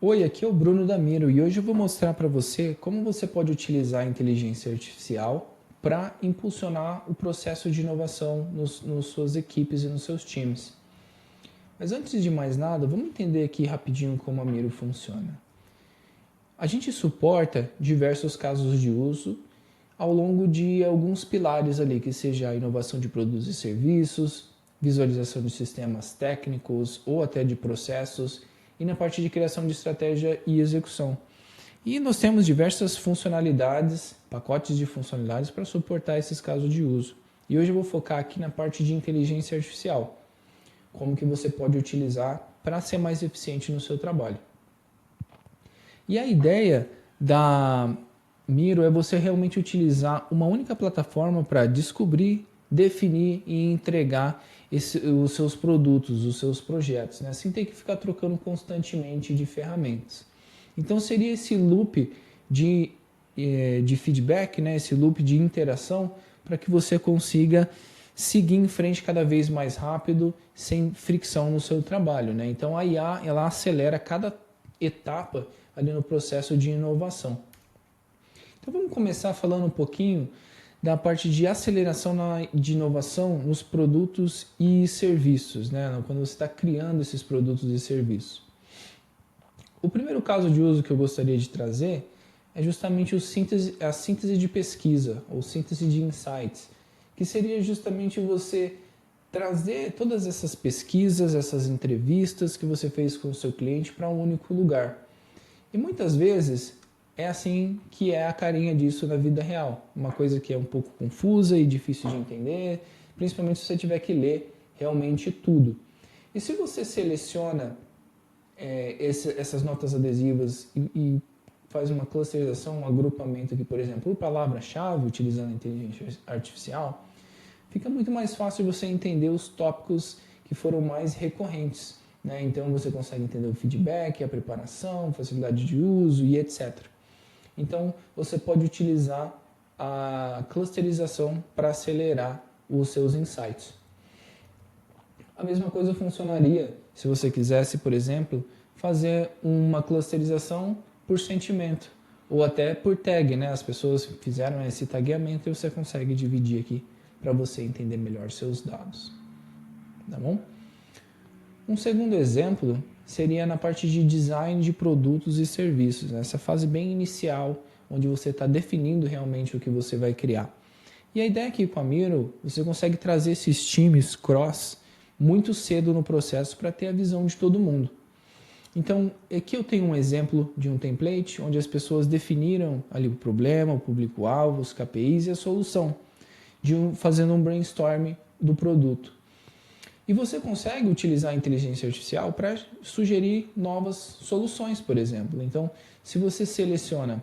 Oi, aqui é o Bruno da Miro e hoje eu vou mostrar para você como você pode utilizar a inteligência artificial para impulsionar o processo de inovação nas suas equipes e nos seus times. Mas antes de mais nada, vamos entender aqui rapidinho como a Miro funciona. A gente suporta diversos casos de uso ao longo de alguns pilares ali, que seja a inovação de produtos e serviços, visualização de sistemas técnicos ou até de processos, e na parte de criação de estratégia e execução. E nós temos diversas funcionalidades, pacotes de funcionalidades para suportar esses casos de uso. E hoje eu vou focar aqui na parte de inteligência artificial, como que você pode utilizar para ser mais eficiente no seu trabalho. E a ideia da Miro é você realmente utilizar uma única plataforma para descobrir, definir e entregar os seus produtos, os seus projetos, né? Sem ter que ficar trocando constantemente de ferramentas. Então seria esse loop de feedback, né? Esse loop de interação para que você consiga seguir em frente cada vez mais rápido, sem fricção no seu trabalho, né? Então a IA ela acelera cada etapa ali no processo de inovação. Então vamos começar falando um pouquinho da parte de aceleração de inovação nos produtos e serviços, né? Quando você está criando esses produtos e serviços. O primeiro caso de uso que eu gostaria de trazer é justamente a síntese de pesquisa, ou síntese de insights, que seria justamente você trazer todas essas pesquisas, essas entrevistas que você fez com o seu cliente para um único lugar. E muitas vezes é assim que é a carinha disso na vida real. Uma coisa que é um pouco confusa e difícil de entender, principalmente se você tiver que ler realmente tudo. E se você seleciona essas notas adesivas e faz uma clusterização, um agrupamento aqui, por exemplo, por palavra-chave, utilizando a inteligência artificial, fica muito mais fácil você entender os tópicos que foram mais recorrentes, né? Então você consegue entender o feedback, a preparação, facilidade de uso e etc. Então, você pode utilizar a clusterização para acelerar os seus insights. A mesma coisa funcionaria se você quisesse, por exemplo, fazer uma clusterização por sentimento ou até por tag, né? As pessoas fizeram esse tagueamento e você consegue dividir aqui para você entender melhor seus dados. Tá bom? Um segundo exemplo seria na parte de design de produtos e serviços, nessa fase bem inicial, onde você está definindo realmente o que você vai criar. E a ideia aqui com a Miro, você consegue trazer esses times cross muito cedo no processo para ter a visão de todo mundo. Então, aqui eu tenho um exemplo de um template onde as pessoas definiram ali o problema, o público-alvo, os KPIs e a solução, fazendo um brainstorm do produto. E você consegue utilizar a inteligência artificial para sugerir novas soluções, por exemplo. Então, se você seleciona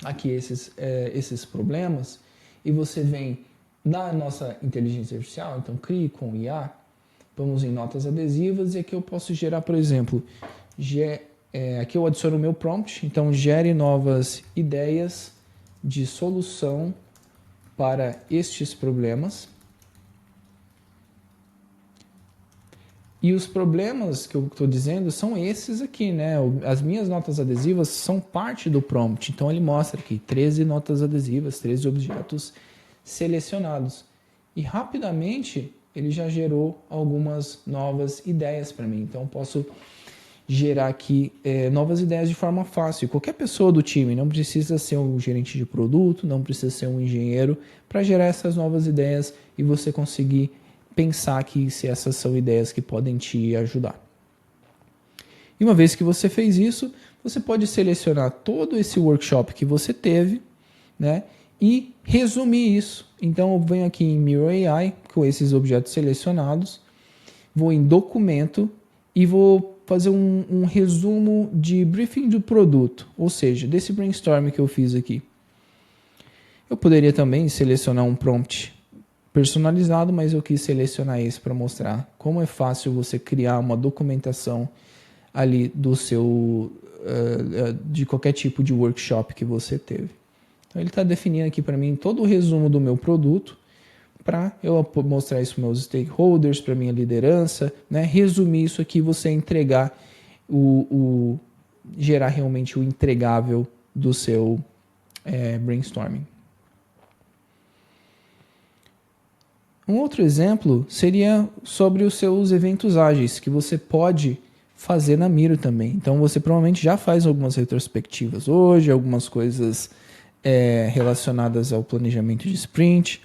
aqui esses problemas e você vem na nossa inteligência artificial, então crie com IA, vamos em notas adesivas e aqui eu posso gerar, por exemplo, aqui eu adiciono o meu prompt, então gere novas ideias de solução para estes problemas. E os problemas que eu estou dizendo são esses aqui, né? As minhas notas adesivas são parte do prompt. Então ele mostra aqui 13 notas adesivas, 13 objetos selecionados. E rapidamente ele já gerou algumas novas ideias para mim. Então eu posso gerar aqui novas ideias de forma fácil. Qualquer pessoa do time, não precisa ser um gerente de produto, não precisa ser um engenheiro, para gerar essas novas ideias e você conseguir pensar que se essas são ideias que podem te ajudar. E uma vez que você fez isso, você pode selecionar todo esse workshop que você teve, né, e resumir isso. Então eu venho aqui em Miro AI com esses objetos selecionados, vou em documento e vou fazer um resumo de briefing do produto, ou seja, desse brainstorm que eu fiz aqui. Eu poderia também selecionar um prompt personalizado, mas eu quis selecionar esse para mostrar como é fácil você criar uma documentação ali do seu de qualquer tipo de workshop que você teve. Então ele está definindo aqui para mim todo o resumo do meu produto para eu mostrar isso para meus stakeholders, para minha liderança, né? Resumir isso aqui, você entregar gerar realmente o entregável do seu brainstorming. Um outro exemplo seria sobre os seus eventos ágeis, que você pode fazer na Miro também. Então você provavelmente já faz algumas retrospectivas hoje, algumas coisas relacionadas ao planejamento de sprint,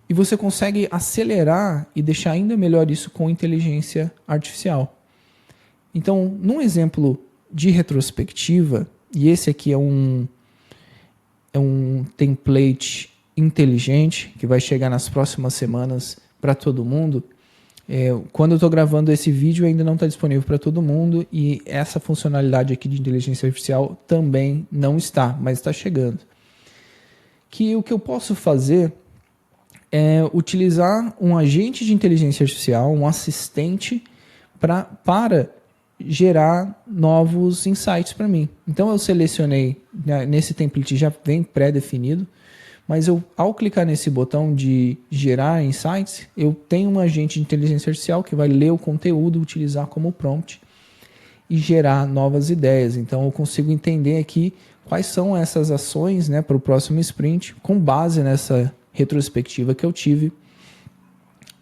e você consegue acelerar e deixar ainda melhor isso com inteligência artificial. Então, num exemplo de retrospectiva, e esse aqui é um template inteligente que vai chegar nas próximas semanas para todo mundo. Quando eu estou gravando esse vídeo ainda não está disponível para todo mundo e essa funcionalidade aqui de inteligência artificial também não está, mas está chegando. Que o que eu posso fazer é utilizar um agente de inteligência artificial, um assistente para gerar novos insights para mim. Então eu selecionei, nesse template já vem pré-definido, mas ao clicar nesse botão de gerar insights, eu tenho um agente de inteligência artificial que vai ler o conteúdo, utilizar como prompt e gerar novas ideias. Então eu consigo entender aqui quais são essas ações, né, para o próximo sprint, com base nessa retrospectiva que eu tive,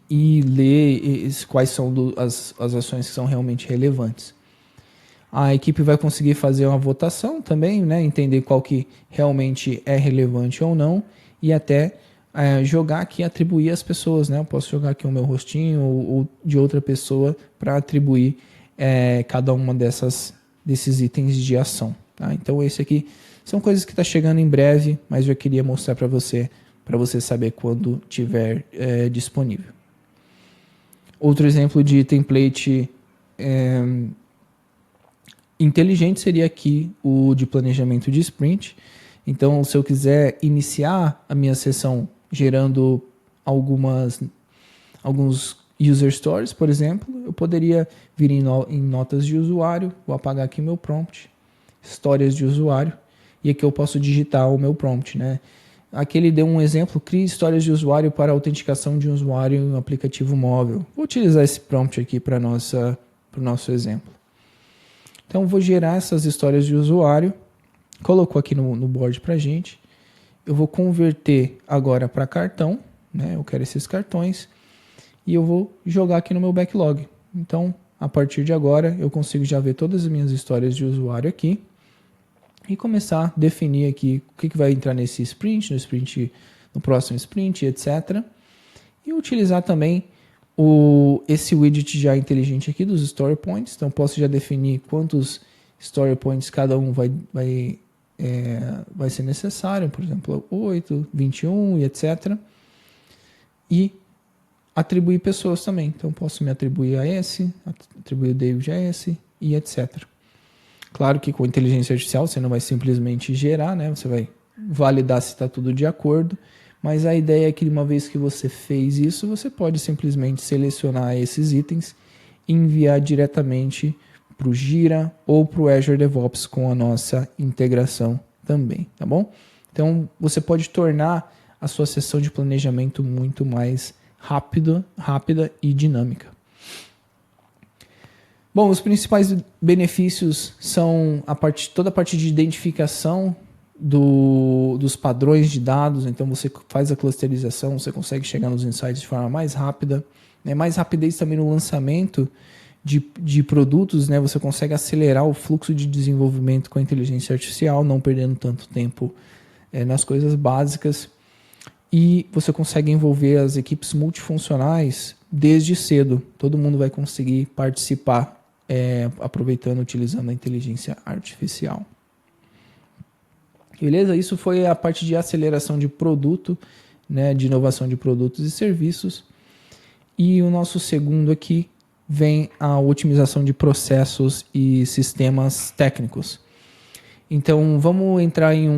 e ler quais são as ações que são realmente relevantes. A equipe vai conseguir fazer uma votação também, né, entender qual que realmente é relevante ou não, e até jogar aqui, atribuir as pessoas. Né? Eu posso jogar aqui o meu rostinho ou de outra pessoa para atribuir cada uma desses itens de ação. Tá? Então esse aqui são coisas que está chegando em breve, mas eu queria mostrar para você saber quando tiver disponível. Outro exemplo de template inteligente seria aqui o de planejamento de sprint. Então, se eu quiser iniciar a minha sessão gerando alguns user stories, por exemplo, eu poderia vir em notas de usuário, vou apagar aqui meu prompt, histórias de usuário, e aqui eu posso digitar o meu prompt, né? Aqui ele deu um exemplo: crie histórias de usuário para autenticação de um usuário em um aplicativo móvel. Vou utilizar esse prompt aqui para o nosso exemplo. Então, vou gerar essas histórias de usuário, colocou aqui no board para a gente. Eu vou converter agora para cartão, né? Eu quero esses cartões, e eu vou jogar aqui no meu backlog. Então, a partir de agora, eu consigo já ver todas as minhas histórias de usuário aqui, e começar a definir aqui o que vai entrar nesse sprint, no próximo sprint, etc. E utilizar também esse widget já inteligente aqui dos story points. Então posso já definir quantos story points cada um vai ser necessário, por exemplo, 8, 21 e etc. E atribuir pessoas também. Então posso me atribuir a esse, atribuir o David a esse e etc. Claro que com inteligência artificial você não vai simplesmente gerar, né? Você vai validar se está tudo de acordo, mas a ideia é que uma vez que você fez isso, você pode simplesmente selecionar esses itens e enviar diretamente para o Jira ou para o Azure DevOps com a nossa integração também, tá bom? Então você pode tornar a sua sessão de planejamento muito mais rápida e dinâmica. Bom, os principais benefícios são toda a parte de identificação dos padrões de dados. Então você faz a clusterização, você consegue chegar nos insights de forma mais rápida, né? Mais rapidez também no lançamento de produtos, né? Você consegue acelerar o fluxo de desenvolvimento com a inteligência artificial, não perdendo tanto tempo nas coisas básicas. E você consegue envolver as equipes multifuncionais desde cedo. Todo mundo vai conseguir participar utilizando a inteligência artificial. Beleza? Isso foi a parte de aceleração de produto, né, de inovação de produtos e serviços. E o nosso segundo aqui vem a otimização de processos e sistemas técnicos. Então, vamos entrar em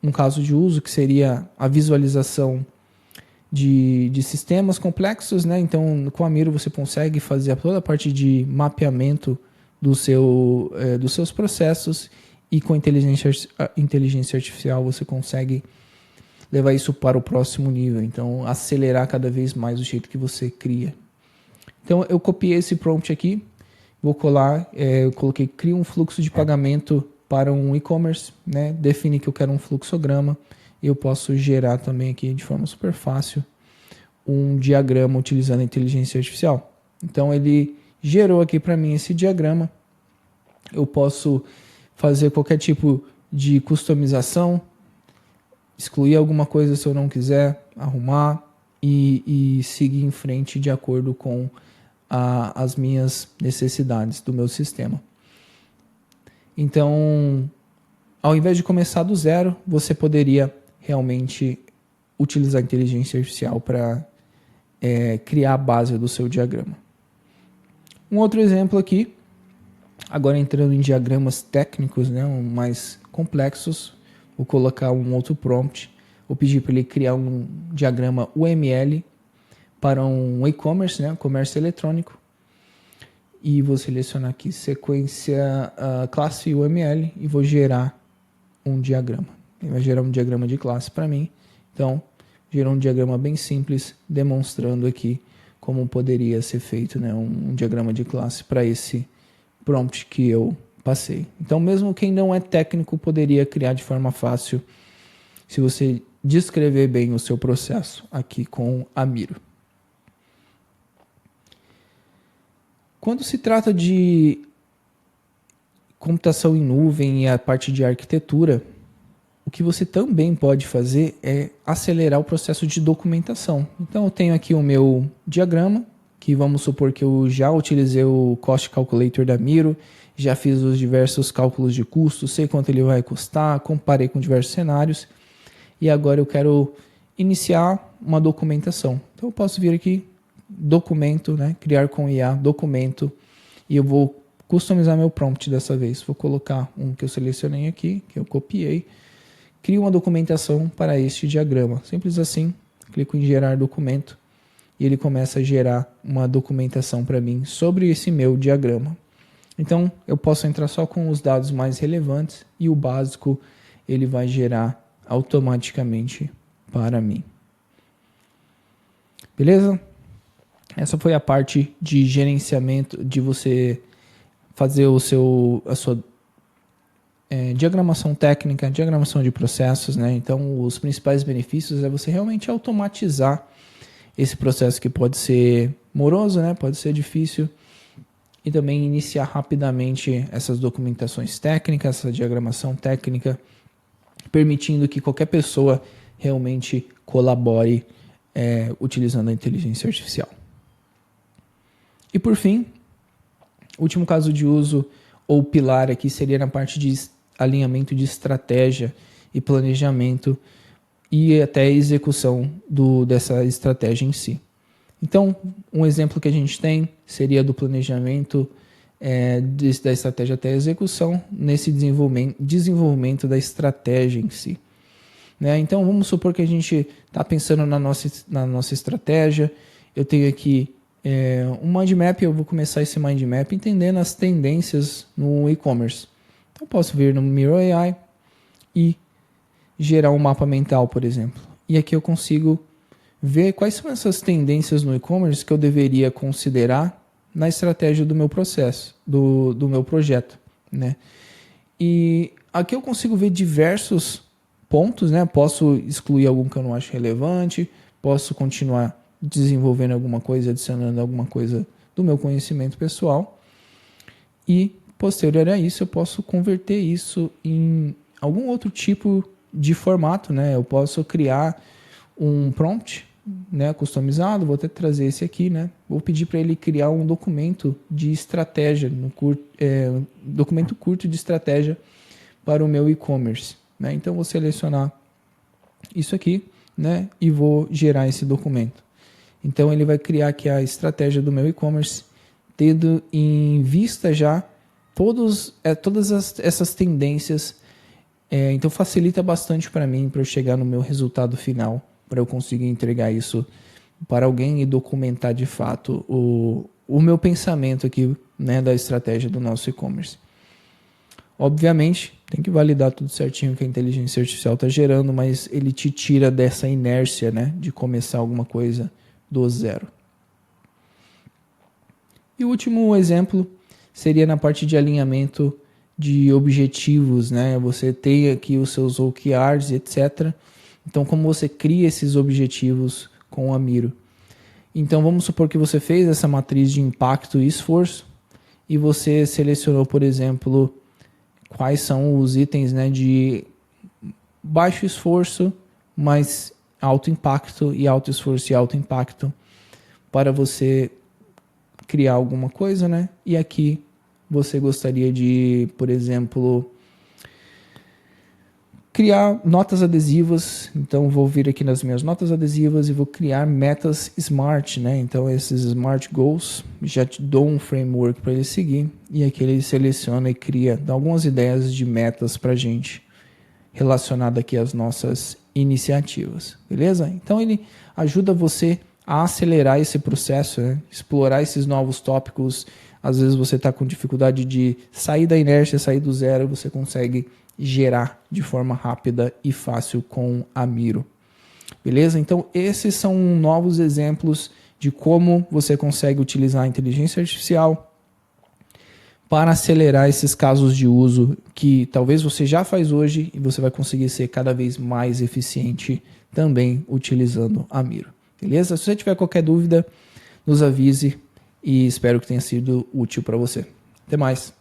um caso de uso que seria a visualização de sistemas complexos, né? Então, com a Miro você consegue fazer toda a parte de mapeamento dos seus processos, e com a inteligência artificial você consegue levar isso para o próximo nível. Então, acelerar cada vez mais o jeito que você cria. Então, eu copiei esse prompt aqui, vou colar, eu coloquei, cria um fluxo de pagamento para um e-commerce, né? Defini que eu quero um fluxograma, e eu posso gerar também aqui de forma super fácil um diagrama utilizando a inteligência artificial. Então ele gerou aqui para mim esse diagrama. Eu posso fazer qualquer tipo de customização, excluir alguma coisa se eu não quiser, arrumar e seguir em frente de acordo com as minhas necessidades do meu sistema. Então, ao invés de começar do zero, você poderia realmente utilizar a inteligência artificial para criar a base do seu diagrama. Um outro exemplo aqui, agora entrando em diagramas técnicos, né, mais complexos, vou colocar um outro prompt, vou pedir para ele criar um diagrama UML para um e-commerce, né, comércio eletrônico, e vou selecionar aqui sequência classe UML e vou gerar um diagrama. Ele vai gerar um diagrama de classe para mim, então gerou um diagrama bem simples, demonstrando aqui como poderia ser feito, né, um diagrama de classe para esse prompt que eu passei. Então, mesmo quem não é técnico poderia criar de forma fácil, se você descrever bem o seu processo aqui com a Miro. Quando se trata de computação em nuvem e a parte de arquitetura, o que você também pode fazer é acelerar o processo de documentação. Então eu tenho aqui o meu diagrama, que vamos supor que eu já utilizei o Cost Calculator da Miro, já fiz os diversos cálculos de custo, sei quanto ele vai custar, comparei com diversos cenários, e agora eu quero iniciar uma documentação. Então eu posso vir aqui, documento, né, criar com IA, documento, e eu vou customizar meu prompt dessa vez. Vou colocar um que eu selecionei aqui, que eu copiei, crio uma documentação para este diagrama. Simples assim, clico em gerar documento e ele começa a gerar uma documentação para mim sobre esse meu diagrama. Então, eu posso entrar só com os dados mais relevantes e o básico ele vai gerar automaticamente para mim. Beleza? Essa foi a parte de gerenciamento, de você fazer a sua diagramação técnica, diagramação de processos, né? Então, os principais benefícios é você realmente automatizar esse processo que pode ser moroso, né? Pode ser difícil, e também iniciar rapidamente essas documentações técnicas, essa diagramação técnica, permitindo que qualquer pessoa realmente colabore utilizando a inteligência artificial. E por fim, o último caso de uso ou pilar aqui seria na parte de alinhamento de estratégia e planejamento e até execução dessa estratégia em si. Então, um exemplo que a gente tem seria do planejamento da estratégia até a execução, nesse desenvolvimento da estratégia em si. Né? Então, vamos supor que a gente está pensando na nossa estratégia, eu tenho aqui um mind map, eu vou começar esse mind map entendendo as tendências no e-commerce. Então, eu posso vir no Miro AI e gerar um mapa mental, por exemplo. E aqui eu consigo ver quais são essas tendências no e-commerce que eu deveria considerar na estratégia do meu processo, do meu projeto, né? E aqui eu consigo ver diversos pontos, né? Posso excluir algum que eu não acho relevante, posso continuar desenvolvendo alguma coisa, adicionando alguma coisa do meu conhecimento pessoal, e posterior a isso eu posso converter isso em algum outro tipo de formato, né? Eu posso criar um prompt, né, customizado, vou até trazer esse aqui, né? Vou pedir para ele criar um documento de estratégia, documento curto de estratégia para o meu e-commerce, né? Então vou selecionar isso aqui, né, e vou gerar esse documento. Então ele vai criar aqui a estratégia do meu e-commerce, tendo em vista já todas essas tendências. Então facilita bastante para mim, para eu chegar no meu resultado final, para eu conseguir entregar isso para alguém e documentar de fato o meu pensamento aqui, né, da estratégia do nosso e-commerce. Obviamente, tem que validar tudo certinho que a inteligência artificial está gerando, mas ele te tira dessa inércia, né, de começar alguma coisa do zero. E o último exemplo seria na parte de alinhamento de objetivos, né? Você tem aqui os seus OKRs, etc. Então, como você cria esses objetivos com a Miro? Então, vamos supor que você fez essa matriz de impacto e esforço e você selecionou, por exemplo, quais são os itens, né, de baixo esforço, mas alto impacto, e alto esforço e alto impacto, para você criar alguma coisa, né? E aqui você gostaria de, por exemplo, criar notas adesivas. Então vou vir aqui nas minhas notas adesivas e vou criar metas SMART, né? Então esses SMART Goals, já te dou um framework para ele seguir, e aqui ele seleciona e cria, dá algumas ideias de metas para a gente relacionada aqui às nossas iniciativas, beleza? Então ele ajuda você a acelerar esse processo, né? Explorar esses novos tópicos. Às vezes você está com dificuldade de sair da inércia, sair do zero, você consegue gerar de forma rápida e fácil com a Miro. Beleza? Então esses são novos exemplos de como você consegue utilizar a inteligência artificial para acelerar esses casos de uso que talvez você já faz hoje, e você vai conseguir ser cada vez mais eficiente também utilizando a Miro. Beleza? Se você tiver qualquer dúvida, nos avise, e espero que tenha sido útil para você. Até mais!